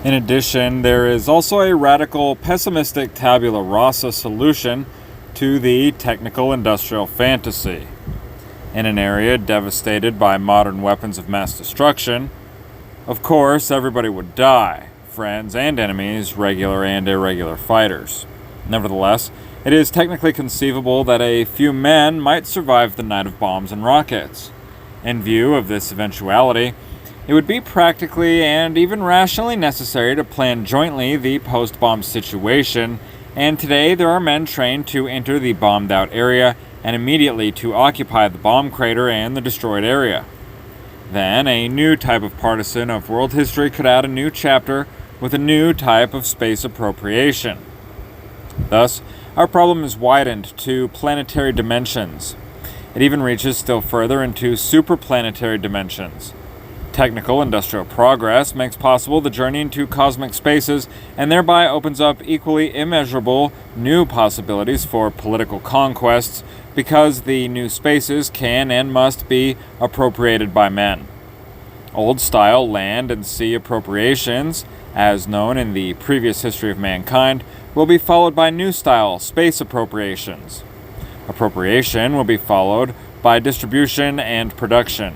In addition, there is also a radical pessimistic tabula rasa solution to the technical industrial fantasy. In an area devastated by modern weapons of mass destruction, of course, everybody would die, friends and enemies, regular and irregular fighters. Nevertheless, it is technically conceivable that a few men might survive the night of bombs and rockets. In view of this eventuality, it would be practically and even rationally necessary to plan jointly the post-bomb situation, and today there are men trained to enter the bombed-out area and immediately to occupy the bomb crater and the destroyed area. Then, a new type of partisan of world history could add a new chapter with a new type of space appropriation. Thus, our problem is widened to planetary dimensions. It even reaches still further into superplanetary dimensions. Technical industrial progress makes possible the journey into cosmic spaces and thereby opens up equally immeasurable new possibilities for political conquests because the new spaces can and must be appropriated by men. Old-style land and sea appropriations, as known in the previous history of mankind, will be followed by new-style space appropriations. Appropriation will be followed by distribution and production.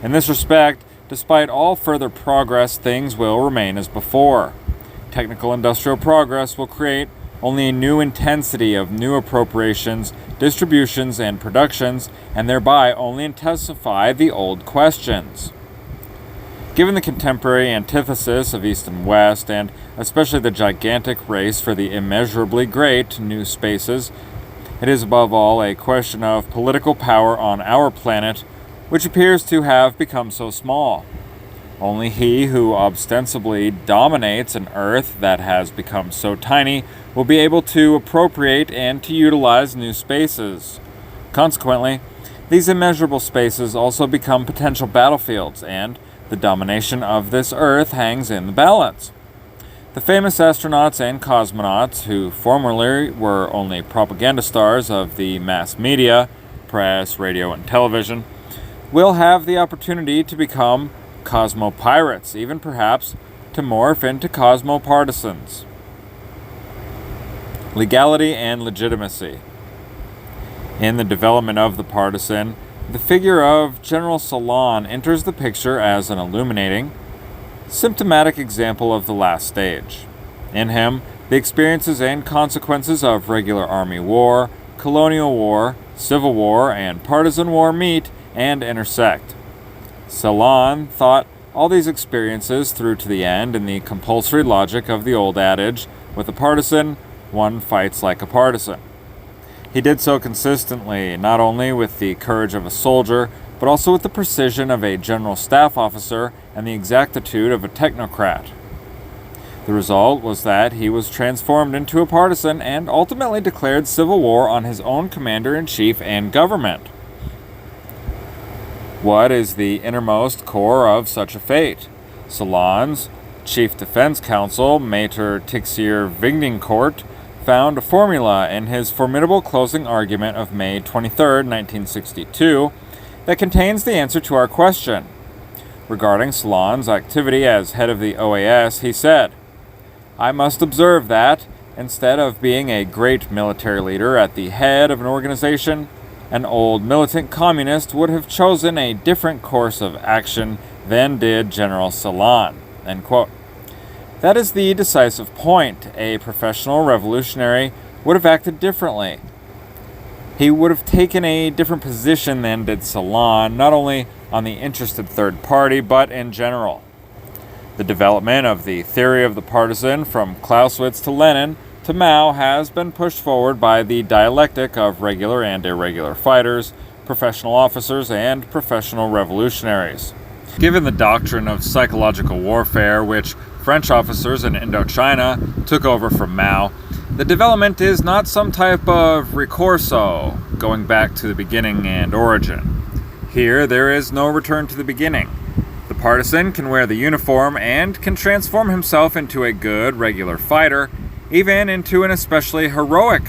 In this respect, despite all further progress, things will remain as before. Technical industrial progress will create only a new intensity of new appropriations, distributions, and productions, and thereby only intensify the old questions. Given the contemporary antithesis of East and West, and especially the gigantic race for the immeasurably great new spaces, it is above all a question of political power on our planet, which appears to have become so small. Only he who ostensibly dominates an Earth that has become so tiny will be able to appropriate and to utilize new spaces. Consequently, these immeasurable spaces also become potential battlefields, and the domination of this Earth hangs in the balance. The famous astronauts and cosmonauts, who formerly were only propaganda stars of the mass media, press, radio, and television, will have the opportunity to become cosmo-pirates, even perhaps to morph into cosmo-partisans. Legality and legitimacy. In the development of the partisan, the figure of General Salon enters the picture as an illuminating, symptomatic example of the last stage. In him, the experiences and consequences of regular army war, colonial war, civil war, and partisan war meet and intersect. Salon thought all these experiences through to the end in the compulsory logic of the old adage, with a partisan, one fights like a partisan. He did so consistently, not only with the courage of a soldier, but also with the precision of a general staff officer and the exactitude of a technocrat. The result was that he was transformed into a partisan and ultimately declared civil war on his own commander-in-chief and government. What is the innermost core of such a fate? Salon's Chief Defense Counsel, Maître Tixier Vignincourt, found a formula in his formidable closing argument of May 23, 1962, that contains the answer to our question. Regarding Salon's activity as head of the OAS, he said, "I must observe that, instead of being a great military leader at the head of an organization, an old militant communist would have chosen a different course of action than did General Salon." End quote. That is the decisive point. A professional revolutionary would have acted differently. He would have taken a different position than did Salon, not only on the interested third party, but in general. The development of the theory of the partisan from Clausewitz to Lenin to Mao has been pushed forward by the dialectic of regular and irregular fighters, professional officers, and professional revolutionaries. Given the doctrine of psychological warfare, which French officers in Indochina took over from Mao, the development is not some type of recurso, going back to the beginning and origin. Here, there is no return to the beginning. The partisan can wear the uniform and can transform himself into a good regular fighter, even into an especially heroic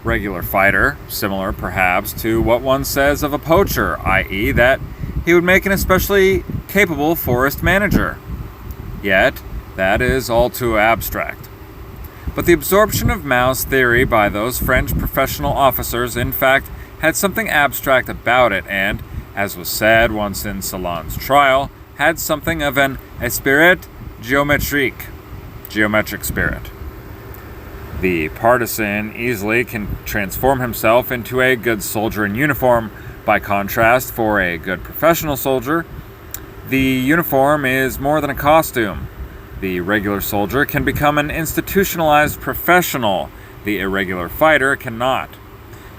regular fighter, similar perhaps to what one says of a poacher, i.e. that he would make an especially capable forest manager. Yet, That is all too abstract. But the absorption of Mao's theory by those French professional officers, in fact, had something abstract about it and, as was said once in Salon's trial, had something of an esprit géométrique, geometric spirit. The partisan easily can transform himself into a good soldier in uniform. By contrast, for a good professional soldier, the uniform is more than a costume. The regular soldier can become an institutionalized professional. The irregular fighter cannot.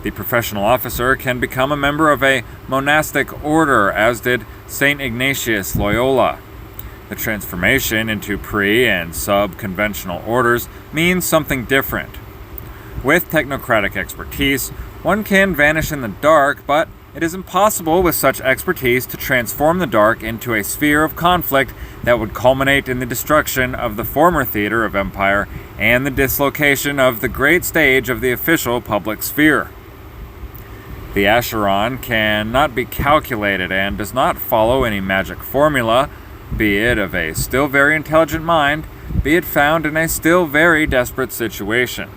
The professional officer can become a member of a monastic order, as did St. Ignatius Loyola. The transformation into pre- and sub-conventional orders means something different. With technocratic expertise, one can vanish in the dark, but it is impossible with such expertise to transform the dark into a sphere of conflict that would culminate in the destruction of the former theater of empire and the dislocation of the great stage of the official public sphere. The Acheron cannot be calculated and does not follow any magic formula, be it of a still very intelligent mind, be it found in a still very desperate situation.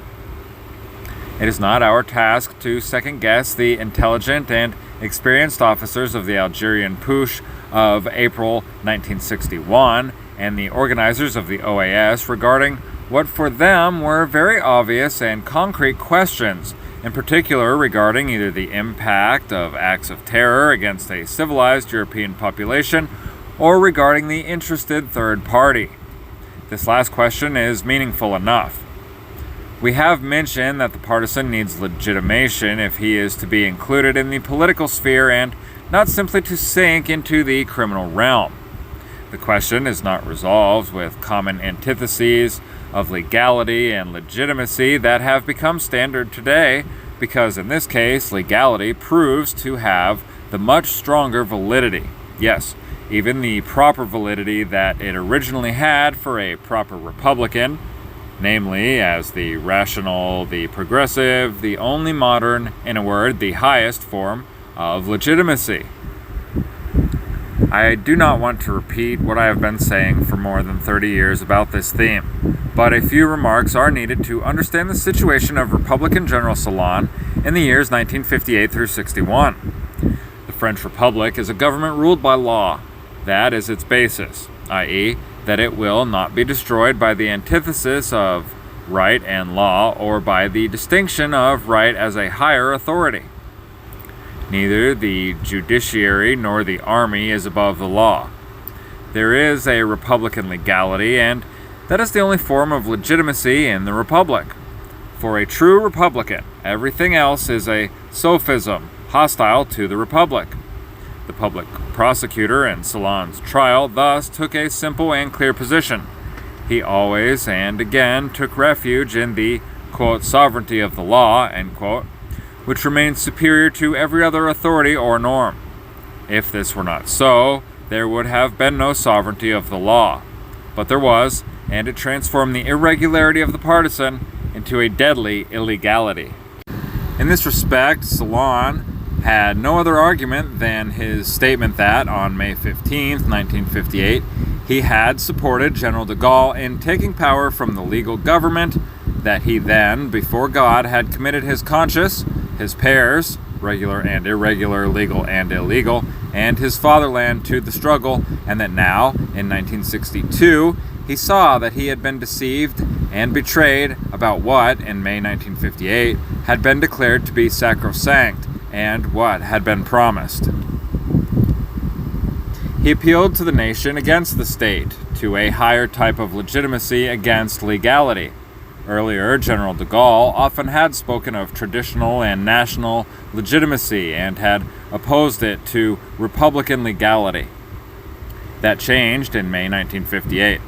It is not our task to second-guess the intelligent and experienced officers of the Algerian Putsch of April 1961 and the organizers of the OAS regarding what for them were very obvious and concrete questions, in particular regarding either the impact of acts of terror against a civilized European population or regarding the interested third party. This last question is meaningful enough. We have mentioned that the partisan needs legitimation if he is to be included in the political sphere and not simply to sink into the criminal realm. The question is not resolved with common antitheses of legality and legitimacy that have become standard today, because in this case, legality proves to have the much stronger validity. Yes, even the proper validity that it originally had for a proper Republican, namely as the rational, the progressive, the only modern, in a word, the highest form of legitimacy. I do not want to repeat what I have been saying for more than 30 years about this theme, but a few remarks are needed to understand the situation of Republican General Salon in the years 1958 through 61. The French Republic is a government ruled by law. That is its basis, i.e., that it will not be destroyed by the antithesis of right and law or by the distinction of right as a higher authority. Neither the judiciary nor the army is above the law. There is a republican legality, and that is the only form of legitimacy in the republic. For a true republican, everything else is a sophism hostile to the republic. The public prosecutor in Salon's trial thus took a simple and clear position. He always and again took refuge in the, quote, sovereignty of the law, end quote, which remains superior to every other authority or norm. If this were not so, there would have been no sovereignty of the law. But there was, and it transformed the irregularity of the partisan into a deadly illegality. In this respect, Salon had no other argument than his statement that, on May 15, 1958, he had supported General de Gaulle in taking power from the legal government, that he then, before God, had committed his conscience, his pairs, regular and irregular, legal and illegal, and his fatherland to the struggle, and that now, in 1962, he saw that he had been deceived and betrayed about what, in May 1958, had been declared to be sacrosanct, and what had been promised. He appealed to the nation against the state, to a higher type of legitimacy against legality. Earlier, General de Gaulle often had spoken of traditional and national legitimacy and had opposed it to republican legality. That changed in May 1958.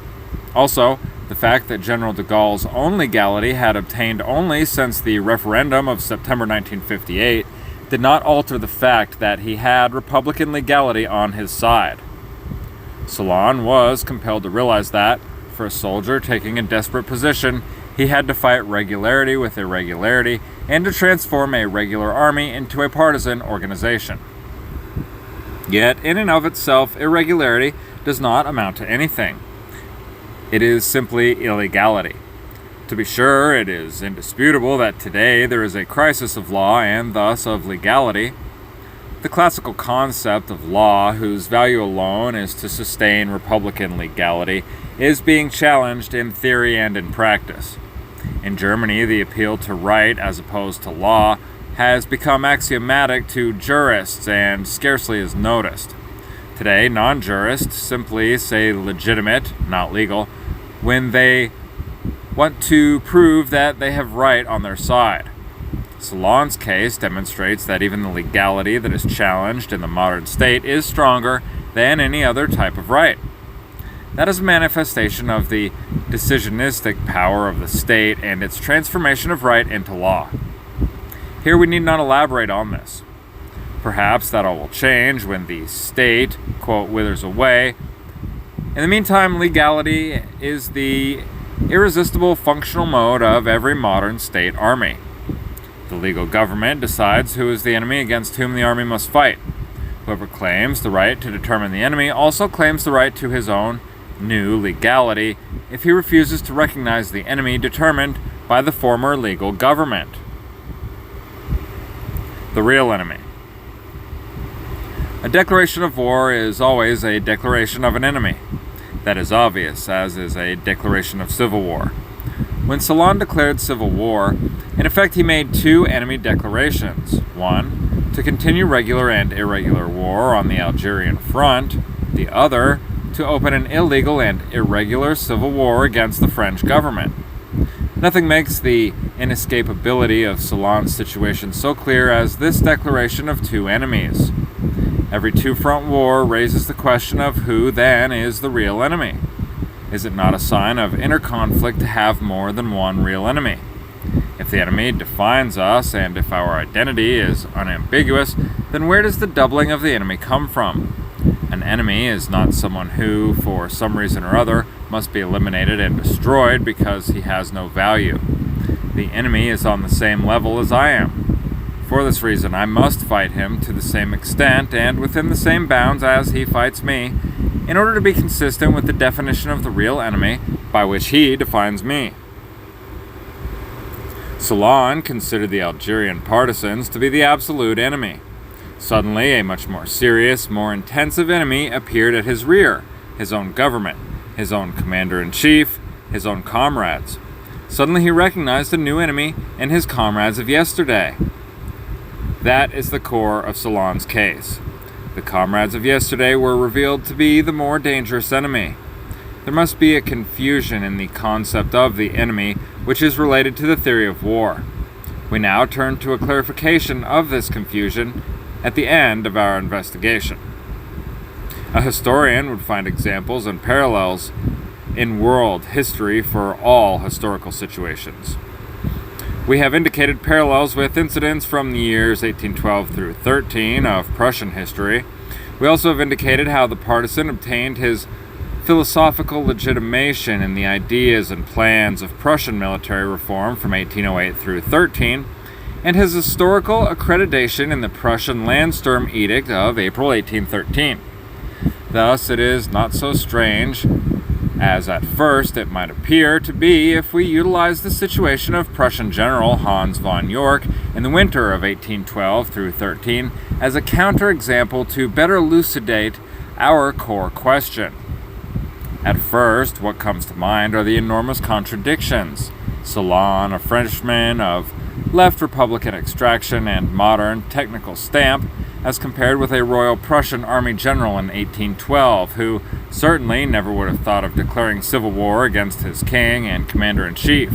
Also, the fact that General de Gaulle's own legality had obtained only since the referendum of September 1958 did not alter the fact that he had republican legality on his side. Salon was compelled to realize that, for a soldier taking a desperate position, he had to fight regularity with irregularity and to transform a regular army into a partisan organization. Yet, in and of itself, irregularity does not amount to anything. It is simply illegality. To be sure, it is indisputable that today there is a crisis of law and thus of legality. The classical concept of law, whose value alone is to sustain republican legality, is being challenged in theory and in practice. In Germany, the appeal to right as opposed to law has become axiomatic to jurists and scarcely is noticed. Today, non-jurists simply say legitimate, not legal, when they want to prove that they have right on their side. Solon's case demonstrates that even the legality that is challenged in the modern state is stronger than any other type of right. That is a manifestation of the decisionistic power of the state and its transformation of right into law. Here we need not elaborate on this. Perhaps that all will change when the state, quote, withers away. In the meantime, legality is the irresistible functional mode of every modern state army. The legal government decides who is the enemy against whom the army must fight. Whoever claims the right to determine the enemy also claims the right to his own new legality if he refuses to recognize the enemy determined by the former legal government. The real enemy. A declaration of war is always a declaration of an enemy. That is obvious, as is a declaration of civil war. When Solon declared civil war, in effect he made two enemy declarations. One, to continue regular and irregular war on the Algerian front. The other, to open an illegal and irregular civil war against the French government. Nothing makes the inescapability of Solon's situation so clear as this declaration of two enemies. Every two-front war raises the question of who then is the real enemy. Is it not a sign of inner conflict to have more than one real enemy? If the enemy defines us, and if our identity is unambiguous, then where does the doubling of the enemy come from? An enemy is not someone who, for some reason or other, must be eliminated and destroyed because he has no value. The enemy is on the same level as I am. For this reason, I must fight him to the same extent and within the same bounds as he fights me, in order to be consistent with the definition of the real enemy by which he defines me. Solon considered the Algerian partisans to be the absolute enemy. Suddenly, a much more serious, more intensive enemy appeared at his rear, his own government, his own commander-in-chief, his own comrades. Suddenly he recognized a new enemy in his comrades of yesterday. That is the core of Solon's case. The comrades of yesterday were revealed to be the more dangerous enemy. There must be a confusion in the concept of the enemy, which is related to the theory of war. We now turn to a clarification of this confusion at the end of our investigation. A historian would find examples and parallels in world history for all historical situations. We have indicated parallels with incidents from the years 1812 through 13 of Prussian history. We also have indicated how the partisan obtained his philosophical legitimation in the ideas and plans of Prussian military reform from 1808 through 13, and his historical accreditation in the Prussian Landsturm Edict of April 1813. Thus, it is not so strange, as at first it might appear to be, if we utilize the situation of Prussian General Hans von York in the winter of 1812 through 13 as a counterexample to better elucidate our core question. At first, what comes to mind are the enormous contradictions. Solon, a Frenchman of left Republican extraction and modern technical stamp, as compared with a Royal Prussian Army general in 1812, who certainly never would have thought of declaring civil war against his king and commander-in-chief.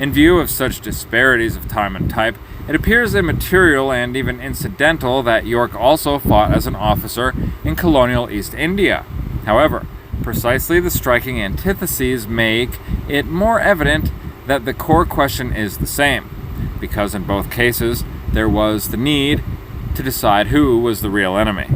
In view of such disparities of time and type, it appears immaterial and even incidental that York also fought as an officer in colonial East India. However, precisely the striking antitheses make it more evident that the core question is the same, because in both cases there was the need to decide who was the real enemy.